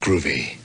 groovy.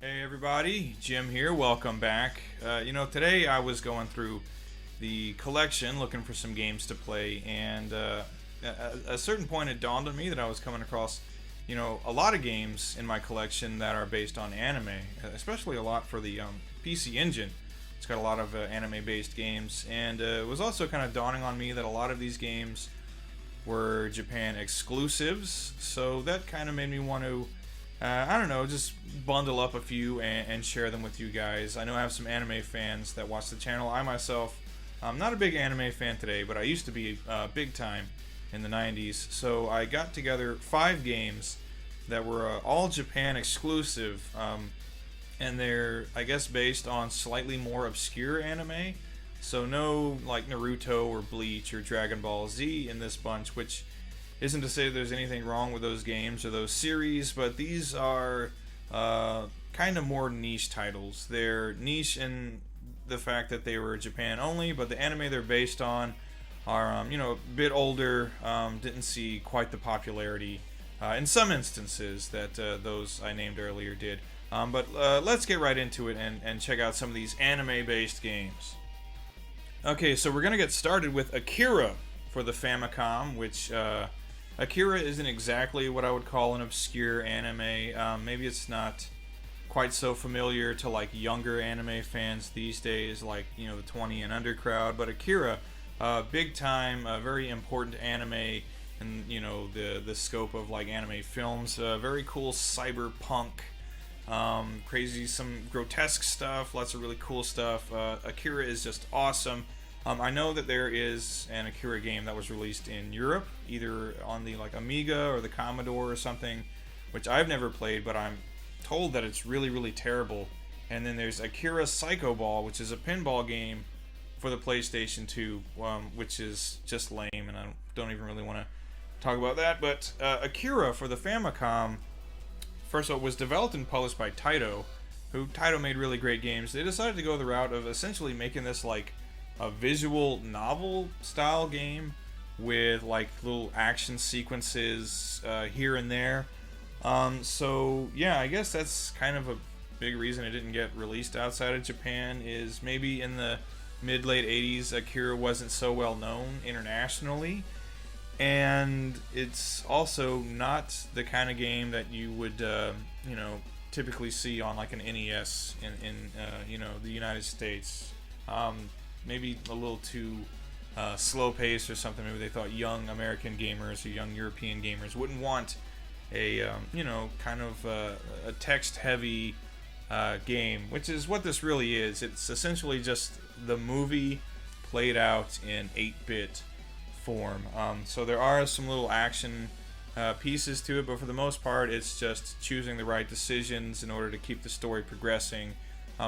Hey everybody, Jim here. Welcome back. Today I was going through the collection looking for some games to play, and at a certain point it dawned on me that I was coming across, a lot of games in my collection that are based on anime, especially a lot for the PC Engine. It's got a lot of anime-based games, and it was also kind of dawning on me that a lot of these games were Japan exclusives, so that kind of made me want to just bundle up a few and share them with you guys. I know I have some anime fans that watch the channel. I myself, I'm not a big anime fan today, but I used to be big time in the 90s. So I got together 5 games that were all Japan exclusive, and they're, I guess, based on slightly more obscure anime. So no like Naruto or Bleach or Dragon Ball Z in this bunch, which isn't to say there's anything wrong with those games or those series, but these are kind of more niche titles. They're niche in the fact that they were Japan only, but the anime they're based on are a bit older, didn't see quite the popularity in some instances that those I named earlier did. But let's get right into it and check out some of these anime-based games. Okay, so we're going to get started with Akira for the Famicom, which Akira isn't exactly what I would call an obscure anime. Maybe it's not quite so familiar to like younger anime fans these days, like the 20 and under crowd. But Akira, big time, very important anime in the scope of like anime films. Very cool cyberpunk, crazy, some grotesque stuff, lots of really cool stuff. Akira is just awesome. I know that there is an Akira game that was released in Europe, either on the like Amiga or the Commodore or something, which I've never played, but I'm told that it's really, really terrible. And then there's Akira Psycho Ball, which is a pinball game for the PlayStation 2, which is just lame, and I don't even really want to talk about that. But Akira for the Famicom, first of all, was developed and published by Taito, who Taito made really great games. They decided to go the route of essentially making this like a visual novel style game with like little action sequences here and there. So yeah, I guess that's kind of a big reason it didn't get released outside of Japan, is maybe in the mid-late 80s Akira wasn't so well known internationally, and it's also not the kind of game that you would typically see on like an NES in the United States. Maybe a little too slow paced or something. Maybe they thought young American gamers or young European gamers wouldn't want a kind of a text heavy game, which is what this really is. It's essentially just the movie played out in 8-bit form. So there are some little action pieces to it, but for the most part it's just choosing the right decisions in order to keep the story progressing.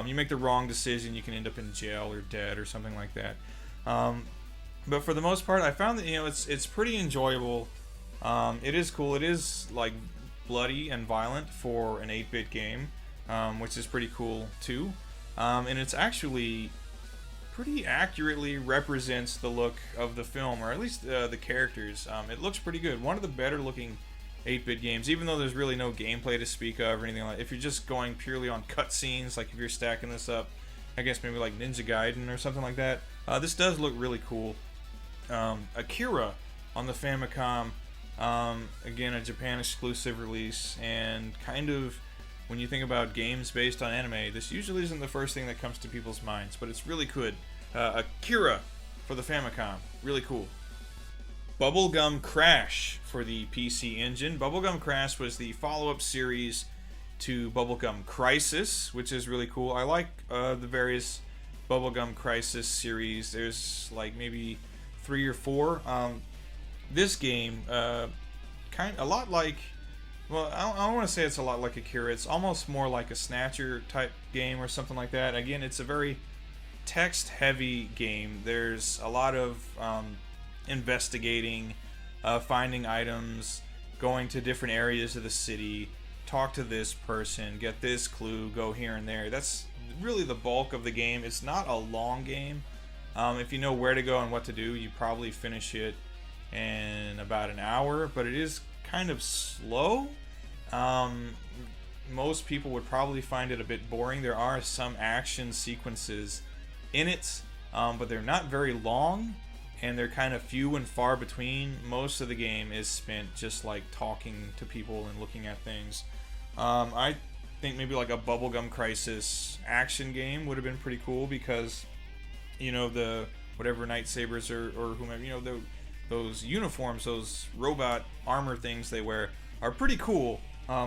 You make the wrong decision, you can end up in jail or dead or something like that. But for the most part, I found that it's pretty enjoyable. It is cool. It is like bloody and violent for an 8-bit game, which is pretty cool too. And it's actually pretty accurately represents the look of the film, or at least the characters. It looks pretty good. One of the better looking 8-bit games, even though there's really no gameplay to speak of or anything like that. If you're just going purely on cutscenes, like if you're stacking this up, I guess maybe like Ninja Gaiden or something like that, this does look really cool. Akira on the Famicom, again, a Japan exclusive release, and kind of when you think about games based on anime, this usually isn't the first thing that comes to people's minds, but it's really good. Akira for the Famicom, really cool. Bubblegum Crash for the PC Engine. Bubblegum Crash was the follow-up series to Bubblegum Crisis, which is really cool. I like the various Bubblegum Crisis series. There's like maybe 3 or 4. This game, a lot like, well, I don't want to say it's a lot like Akira. It's almost more like a Snatcher type game or something like that. Again, it's a very text-heavy game. There's a lot of investigating, finding items, going to different areas of the city, talk to this person, get this clue, go here and there. That's really the bulk of the game. It's not a long game. If you know where to go and what to do, you probably finish it in about an hour, but it is kind of slow. Um, Most people would probably find it a bit boring. There are some action sequences in it, but they're not very long, and they're kind of few and far between. Most of the game is spent just like talking to people and looking at things. I think maybe like a Bubblegum Crisis action game would have been pretty cool, because the whatever lightsabers or whomever, those uniforms, those robot armor things they wear are pretty cool.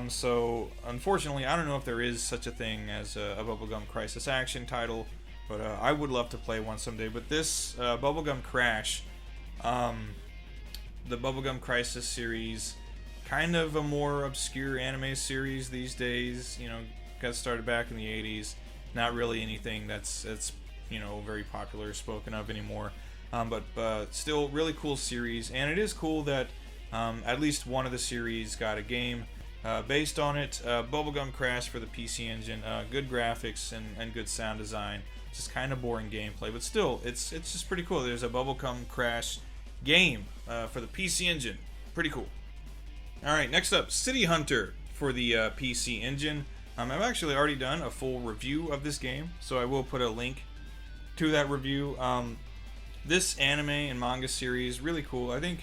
So unfortunately, I don't know if there is such a thing as a Bubblegum Crisis action title, but I would love to play one someday. But this Bubblegum Crash, the Bubblegum Crisis series, kind of a more obscure anime series these days. Got started back in the 80s. Not really anything that's very popular, spoken of anymore. But still, really cool series, and it is cool that at least one of the series got a game based on it. Bubblegum Crash for the PC Engine. Good graphics and good sound design. Just kind of boring gameplay, but still, it's just pretty cool. There's a Bubblegum Crash game for the PC Engine. Pretty cool. Alright, next up, City Hunter for the PC Engine. I've actually already done a full review of this game, so I will put a link to that review. This anime and manga series, really cool. I think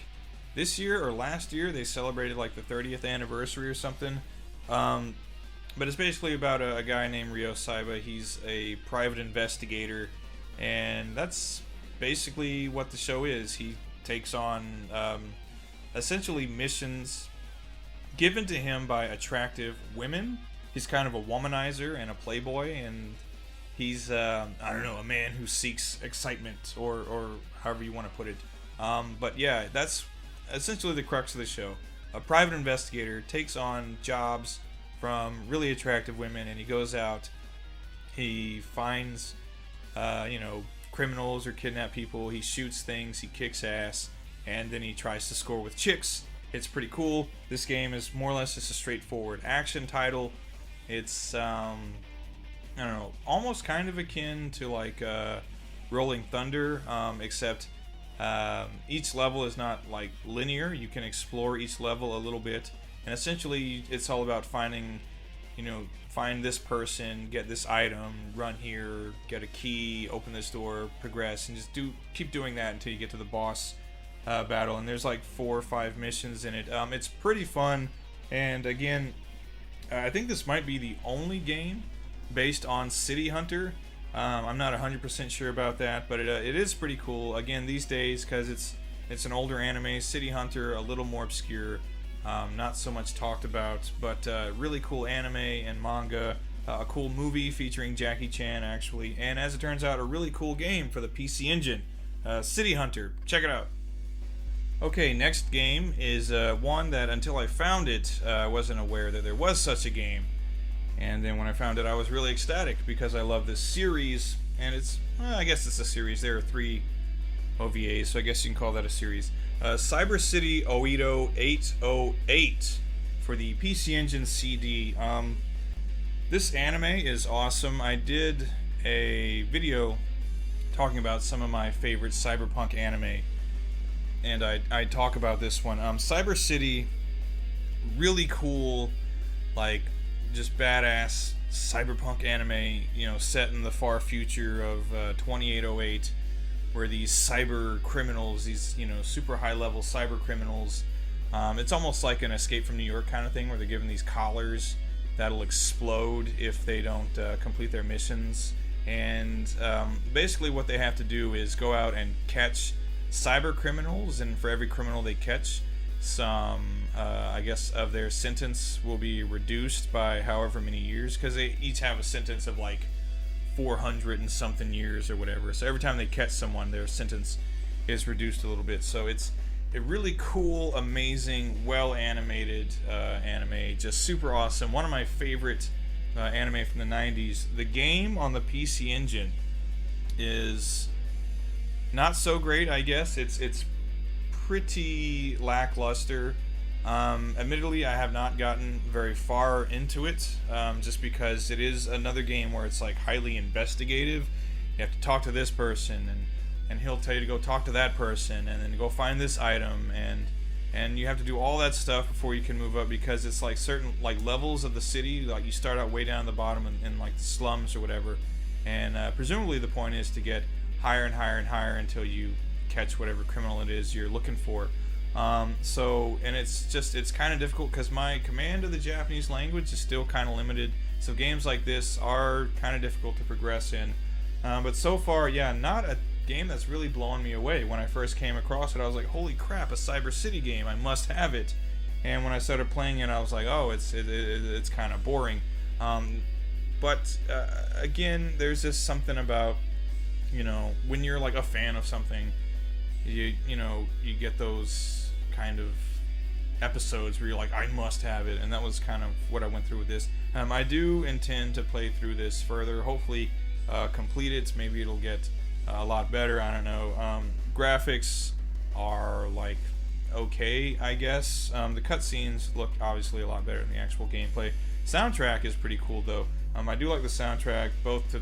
this year or last year they celebrated like the 30th anniversary or something. But it's basically about a guy named Ryo Saiba. He's a private investigator, and that's basically what the show is. He takes on essentially missions given to him by attractive women. He's kind of a womanizer and a playboy, and he's a man who seeks excitement, or however you want to put it. But yeah, that's essentially the crux of the show. A private investigator takes on jobs from really attractive women, and he goes out, he finds criminals or kidnapped people, he shoots things, he kicks ass, and then he tries to score with chicks. It's pretty cool. This game is more or less just a straightforward action title. It's almost kind of akin to like Rolling Thunder, except each level is not like linear. You can explore each level a little bit, and essentially it's all about finding, find this person, get this item, run here, get a key, open this door, progress, and just keep doing that until you get to the boss battle. And there's like 4 or 5 missions in it. It's pretty fun, and again, I think this might be the only game based on City Hunter. I'm not 100% sure about that, but it is pretty cool. Again, these days, because it's an older anime, City Hunter a little more obscure, not so much talked about, but really cool anime and manga, a cool movie featuring Jackie Chan actually, and as it turns out, a really cool game for the PC Engine, City Hunter. Check it out. Okay, next game is one that until I found it, I wasn't aware that there was such a game. And then when I found it, I was really ecstatic because I love this series. And I guess it's a series. There are 3 OVAs, so I guess you can call that a series. Cyber City Oedo 808 for the PC Engine CD. This anime is awesome. I did a video talking about some of my favorite cyberpunk anime, and I talk about this one. Cyber City, really cool, like just badass cyberpunk anime, set in the far future of 2808, where these cyber criminals, these super high level cyber criminals, it's almost like an Escape from New York kind of thing, where they're given these collars that'll explode if they don't complete their missions. And basically what they have to do is go out and catch cyber criminals, and for every criminal they catch, some I guess of their sentence will be reduced by however many years, because they each have a sentence of like 400 and something years or whatever. So every time they catch someone, their sentence is reduced a little bit. So it's a really cool, amazing, well animated anime, just super awesome. One of my favorite anime from the 90s. The game on the PC Engine is not so great, I guess. It's pretty lackluster. Admittedly, I have not gotten very far into it, just because it is another game where it's like highly investigative. You have to talk to this person, and he'll tell you to go talk to that person, and then go find this item, and and you have to do all that stuff before you can move up, because it's like certain like levels of the city. Like you start out way down the bottom in like the slums or whatever, and presumably the point is to get higher and higher and higher until you catch whatever criminal it is you're looking for. And it's kind of difficult because my command of the Japanese language is still kind of limited, so games like this are kind of difficult to progress in. But so far, yeah, not a game that's really blowing me away. When I first came across it, I was like, holy crap, a Cyber City game, I must have it. And when I started playing it, I was like, oh, it's kind of boring. But again, there's just something about, when you're like a fan of something, you get those kind of episodes where you're like, I must have it, and that was kind of what I went through with this. I do intend to play through this further, hopefully complete it. Maybe it'll get a lot better, I don't know. Graphics are like okay, I guess. The cutscenes look obviously a lot better than the actual gameplay. Soundtrack is pretty cool though. I do like the soundtrack, both to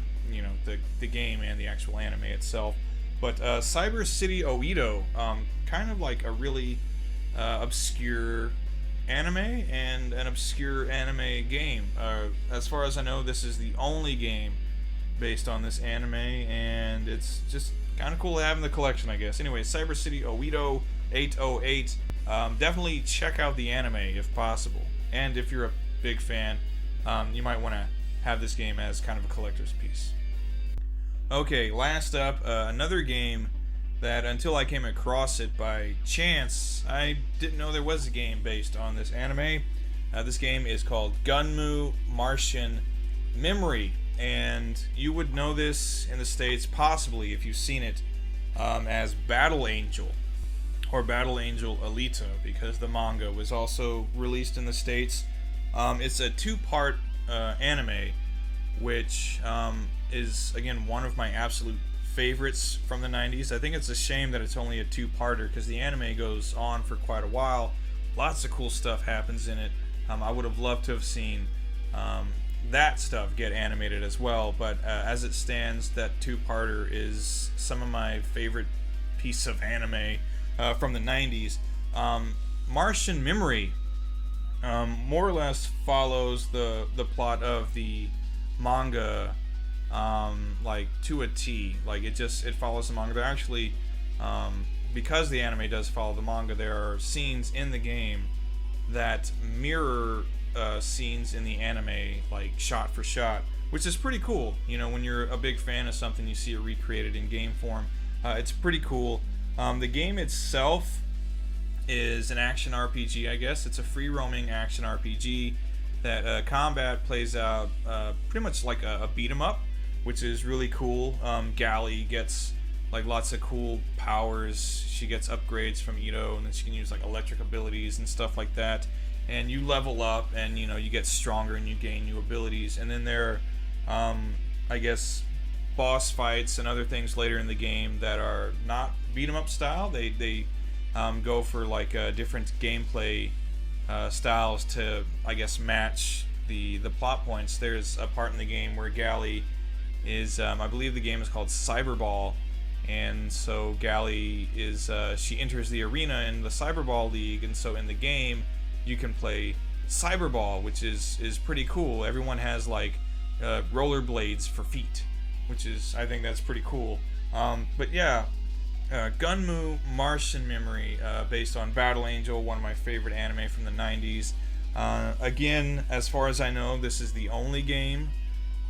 the game and the actual anime itself. But Cyber City Oedo, kind of like a really obscure anime and an obscure anime game. As far as I know, this is the only game based on this anime, and it's just kind of cool to have in the collection, I guess. Anyway, Cyber City Oedo 808. Definitely check out the anime if possible, and if you're a big fan, you might want to have this game as kind of a collector's piece. Okay, last up, another game that until I came across it by chance, I didn't know there was a game based on this anime. This game is called Moo Martian Memory, and you would know this in the States possibly if you've seen it as Battle Angel or Battle Angel Alita, because the manga was also released in the States. It's a two-part anime, which is again one of my absolute favorites from the 90s. I think it's a shame that it's only a two-parter, because the anime goes on for quite a while. Lots of cool stuff happens in it. I would have loved to have seen that stuff get animated as well, but as it stands, that two-parter is some of my favorite piece of anime from the 90s. Martian Memory more or less follows the plot of the manga, like to a T. Like it follows the manga. There actually, because the anime does follow the manga, there are scenes in the game that mirror scenes in the anime, like shot for shot, which is pretty cool. When you're a big fan of something, you see it recreated in game form. It's pretty cool. The game itself is an action RPG, I guess. It's a free-roaming action RPG that combat plays out pretty much like a beat-em-up, which is really cool. Gally gets like lots of cool powers. She gets upgrades from Oedo, and then she can use like electric abilities and stuff like that. And you level up, and you get stronger, and you gain new abilities. And then there are, I guess, boss fights and other things later in the game that are not beat 'em up style. They go for like different gameplay styles to, I guess, match the plot points. There's a part in the game where Gally is, I believe the game is called Cyberball, and so Gally is, she enters the arena in the Cyberball League, and so in the game you can play Cyberball, which is pretty cool. Everyone has like rollerblades for feet, which is, I think that's pretty cool. But yeah, Moo Martian Memory, based on Battle Angel, one of my favorite anime from the 90s. Again, as far as I know, this is the only game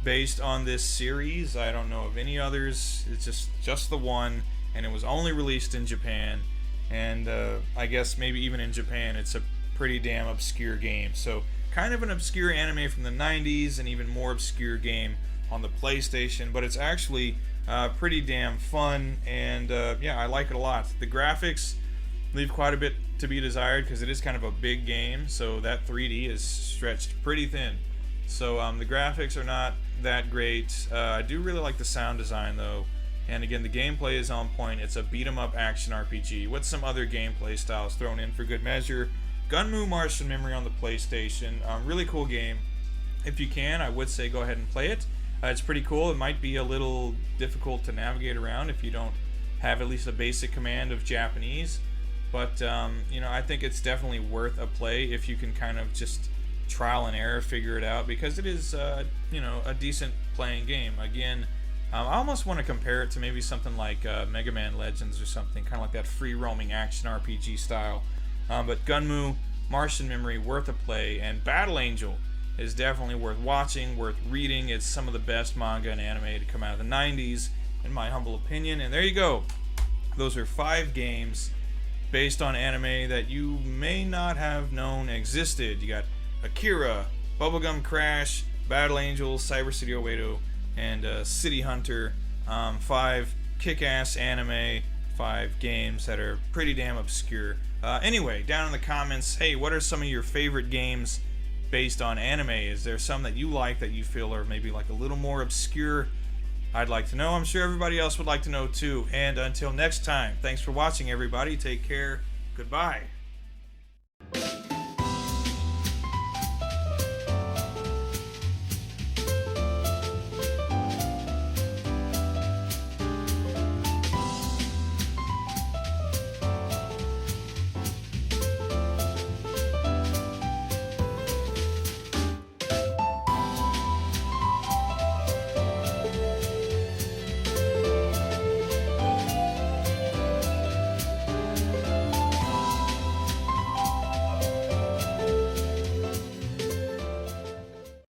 based on this series. I don't know of any others. It's just the one, and it was only released in Japan. And I guess maybe even in Japan, it's a pretty damn obscure game. So kind of an obscure anime from the 90s, and even more obscure game on the PlayStation, but it's actually pretty damn fun, and yeah, I like it a lot. The graphics leave quite a bit to be desired, because it is kind of a big game, so that 3D is stretched pretty thin. So the graphics are not that great. I do really like the sound design though, and again, the gameplay is on point. It's a beat-em-up action RPG with some other gameplay styles thrown in for good measure. Moo Martian Memory on the PlayStation, really cool game. If you can, I would say go ahead and play it. It's pretty cool. It might be a little difficult to navigate around if you don't have at least a basic command of Japanese, But you know, I think it's definitely worth a play if you can kind of just trial and error figure it out, because it is you know, a decent playing game. Again, I almost want to compare it to maybe something like Mega Man Legends or something, kind of like that free roaming action RPG style. But Moo Martian Memory, worth a play, and Battle Angel is definitely worth watching, worth reading. It's some of the best manga and anime to come out of the 90s, in my humble opinion. And there you go. Those are 5 games based on anime that you may not have known existed. You got Akira, Bubblegum Crash, Battle Angel, Cyber City Oedo, and City Hunter. 5 kick-ass anime, 5 games that are pretty damn obscure. Anyway, down in the comments, hey, what are some of your favorite games based on anime? Is there some that you like that you feel are maybe like a little more obscure? I'd like to know. I'm sure everybody else would like to know too. And until next time, thanks for watching, everybody. Take care. Goodbye.